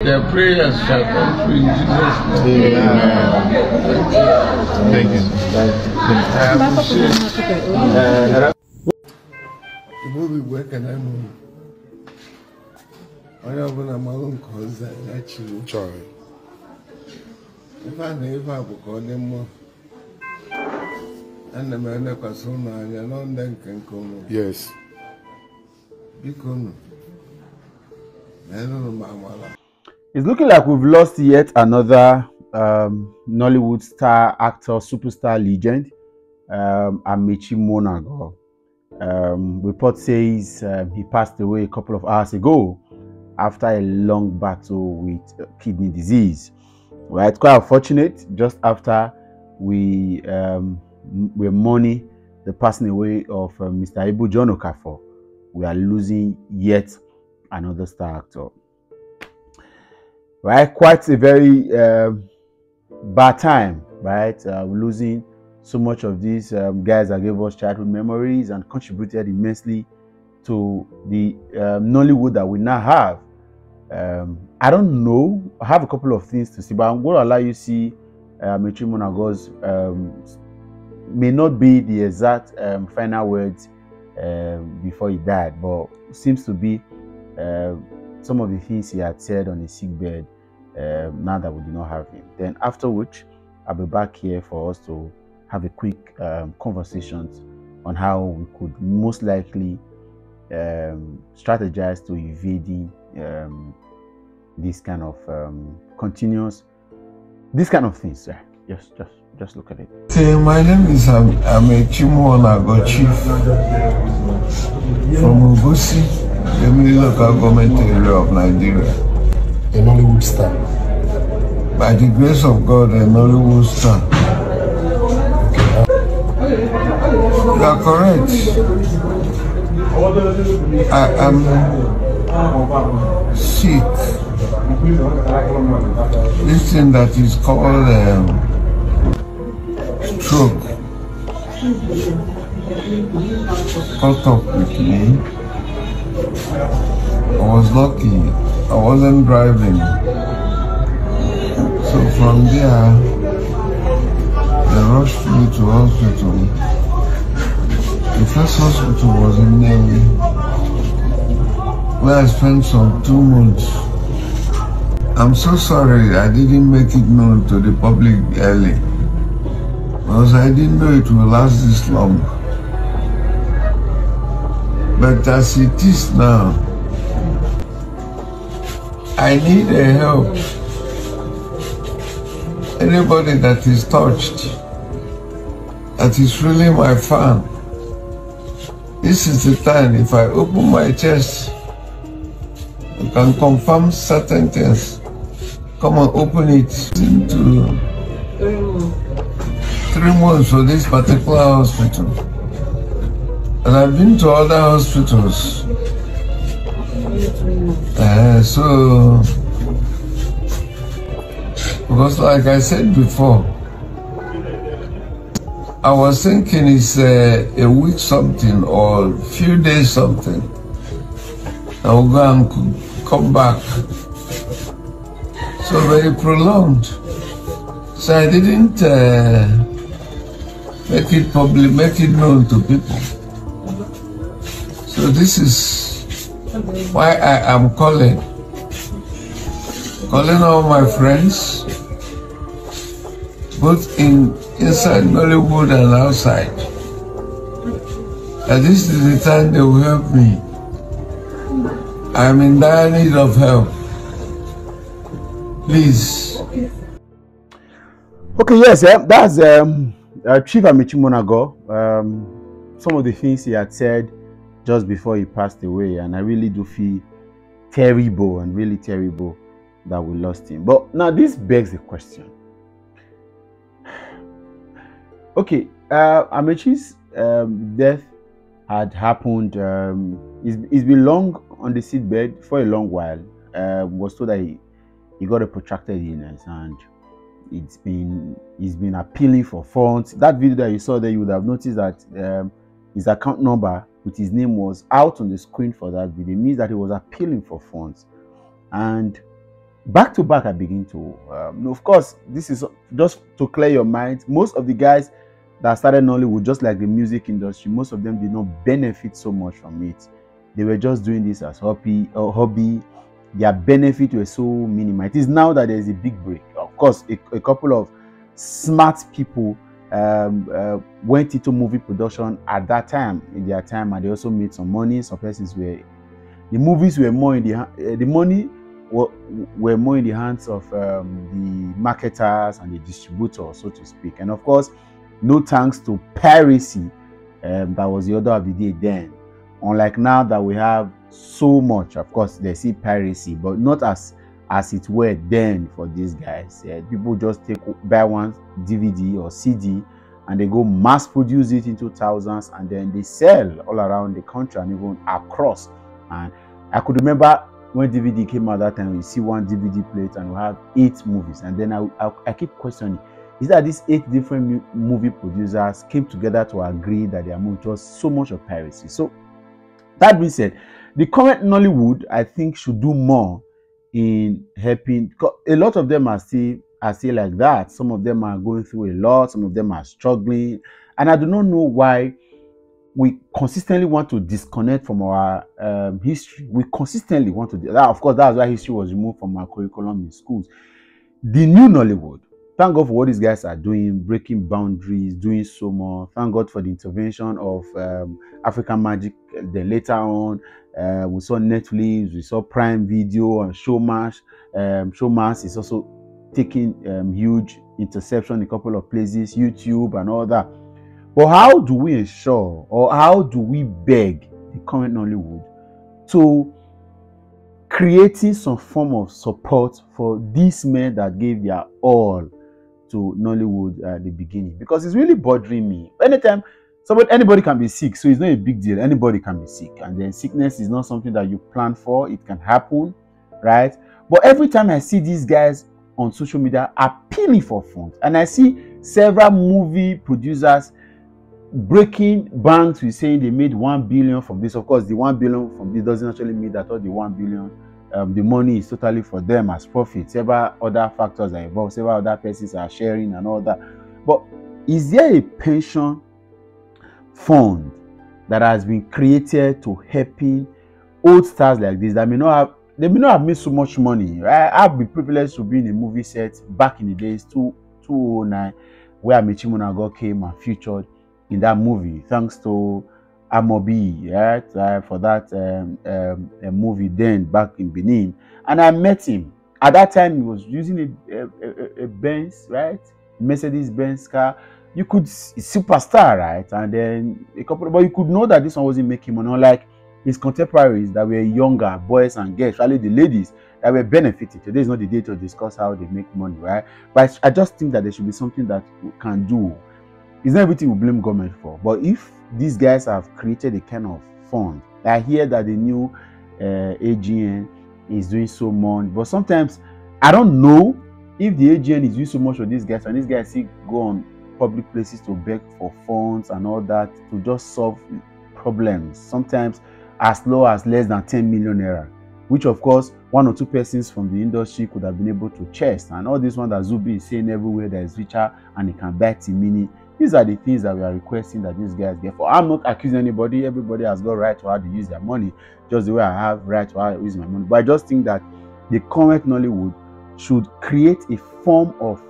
Their prayers shall come true in Jesus' name. Amen. Thank you. The movie working I know. I have a malum cause actually. Sorry. If I never call them more. And the man of Casona and on them can come. Yes. Because I don't know. It's looking like we've lost yet another Nollywood star, actor, superstar legend, Amaechi Muonagor. Report says he passed away a couple of hours ago after a long battle with kidney disease. Right, quite unfortunate. Just after we were mourning the passing away of Mr. Ibu John Okafor, we are losing yet another star actor. Right, quite a very bad time, right? Losing so much of these guys that gave us childhood memories and contributed immensely to the Nollywood that we now have. I don't know. I have a couple of things to see, but I'm going to allow you to see Amaechi Muonagor's may not be the exact final words before he died, but seems to be some of the things he had said on his sickbed now that we do not have him. Then after which, I'll be back here for us to have a quick conversations on how we could most likely strategize to evading this kind of continuous, this kind of things. Just look at it. My name is Amaechi Muonagor, Chief from Obosi, the local government area of Nigeria. A Nollywood star. By the grace of God, a Nollywood star. You are correct. I am sick. This thing that is called stroke caught up with me. I was lucky. I wasn't driving. So from there, they rushed me to hospital. The first hospital was in Navy, where I spent some 2 months. I'm so sorry I didn't make it known to the public early, because I didn't know it will last this long. But as it is now, I need a help. Anybody that is touched, that is really my fan. This is the time, if I open my chest, I can confirm certain things. Come and open it into 3 months for this particular hospital. And I've been to other hospitals. So, because like I said before, I was thinking it's a week something or a few days something. I will go and come back. So very prolonged. So I didn't make it public, make it known to people. So this is why I am calling all my friends, both inside Nollywood and outside, that this is the time they will help me. I am in dire need of help. Please. Okay, yes, that's Chief Amaechi Muonagor. Some of the things he had said just before he passed away, and I really do feel terrible and really terrible that we lost him. But now this begs the question. Okay, Amaechi's death had happened. He's been long on the sickbed for a long while. Was told that he got a protracted illness, and he's been appealing for funds. That video that you saw there, you would have noticed that his account number with his name was out on the screen for that video. It means that he was appealing for funds. And back to back, I begin to, of course, this is just to clear your mind. Most of the guys that started Nollywood, just like the music industry, most of them did not benefit so much from it. They were just doing this as hobby. Their benefit were so minimal. It is now that there is a big break. Of course, a couple of smart people went into movie production at that time, in their time, and they also made some money. Some persons were, the movies were more in the money were more in the hands of the marketers and the distributors, so to speak. And of course, no thanks to piracy, that was the order of the day then. Unlike now that we have so much, of course, they see piracy, but not as it were then for these guys. People just buy one DVD or CD and they go mass produce it into thousands, and then they sell all around the country and even across. And I could remember when DVD came out that time, you see one DVD plate and we have 8 movies. And then I keep questioning, is that these 8 different movie producers came together to agree that their movie was so much of piracy? So that being said, the current Nollywood, I think, should do more in helping. A lot of them are still like that. Some of them are going through a lot. Some of them are struggling. And I do not know why we consistently want to disconnect from our history. We consistently want to do that. Of course, that's why history was removed from our curriculum in schools. The new Nollywood, thank God for what these guys are doing, breaking boundaries, doing so more. Thank God for the intervention of African Magic. Then later on, we saw Netflix, we saw Prime Video, and Showmax. Showmax is also taking huge interception in a couple of places, YouTube and all that. But how do we ensure, or how do we beg the current Nollywood to creating some form of support for these men that gave their all to Nollywood at the beginning? Because it's really bothering me. Anytime anybody can be sick, so it's not a big deal. Anybody can be sick, and then sickness is not something that you plan for. It can happen, right? But every time I see these guys on social media appealing for funds, and I see several movie producers breaking banks with saying they made 1 billion from this. Of course, the 1 billion from this doesn't actually mean that all the 1 billion, the money is totally for them as profit. Several other factors are involved. Several other persons are sharing and all that. But is there a pension fund that has been created to helping old stars like this that may not have made so much money? I've been privileged to be in a movie set back in the days 2009, where Amaechi Muonagor came and featured in that movie, thanks to Amobi, right, for that movie then back in Benin. And I met him. At that time, he was using a Benz, right? Mercedes-Benz car. You could superstar, right? And then but you could know that this one wasn't making money. Unlike his contemporaries that were younger, boys and girls, especially the ladies that were benefiting. Today is not the day to discuss how they make money, right? But I just think that there should be something that we can do. It's not everything we blame government for, but if these guys have created a kind of fund, I hear that the new AGN is doing so much, but sometimes I don't know if the AGN is doing so much for these guys, and these guys still go on public places to beg for funds and all that to just solve problems, sometimes as low as less than 10 million naira, which of course 1 or 2 persons from the industry could have been able to chest. And all this one that Zubi is saying everywhere that is richer and he can buy Timini. These are the things that we are requesting that these guys get for. I'm not accusing anybody. Everybody has got right to how to use their money, just the way I have right to how to use my money. But I just think that the current Nollywood should create a form of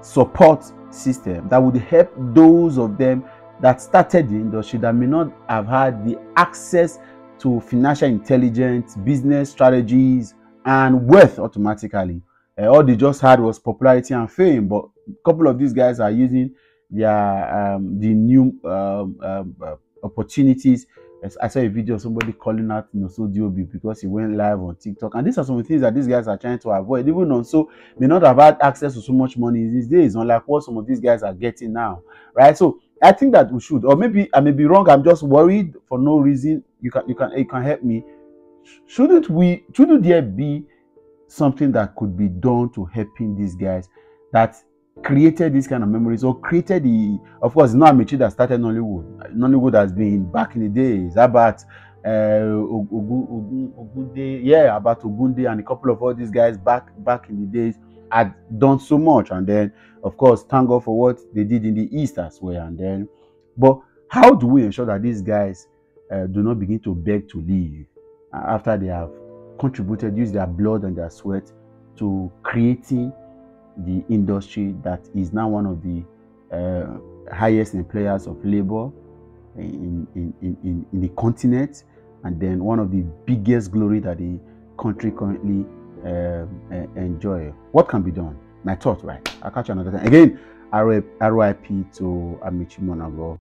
support system that would help those of them that started the industry that may not have had the access to financial intelligence, business strategies, and wealth automatically. All they just had was popularity and fame. But a couple of these guys are using their the new opportunities. I saw a video of somebody calling out Nonso Diobi because he went live on TikTok, and these are some of the things that these guys are trying to avoid. Even Nonso may not have had access to so much money these days, unlike what some of these guys are getting now, right? So I think that we should, or maybe I may be wrong. I'm just worried for no reason. You can help me. Shouldn't there be something that could be done to helping these guys that created these kind of memories, or created of course, it's not Amaechi that started Nollywood. Nollywood has been back in the days. About Ogunde, yeah, about Ogunde and a couple of all these guys back in the days had done so much. And then, of course, thank God for what they did in the East as well. And then, but how do we ensure that these guys do not begin to beg to leave after they have contributed, used their blood and their sweat to creating the industry that is now one of the highest employers of labor in the continent, and then one of the biggest glory that the country currently enjoy? What can be done? My thought, right? I'll catch you another time. Again, RIP to Amaechi Muonagor.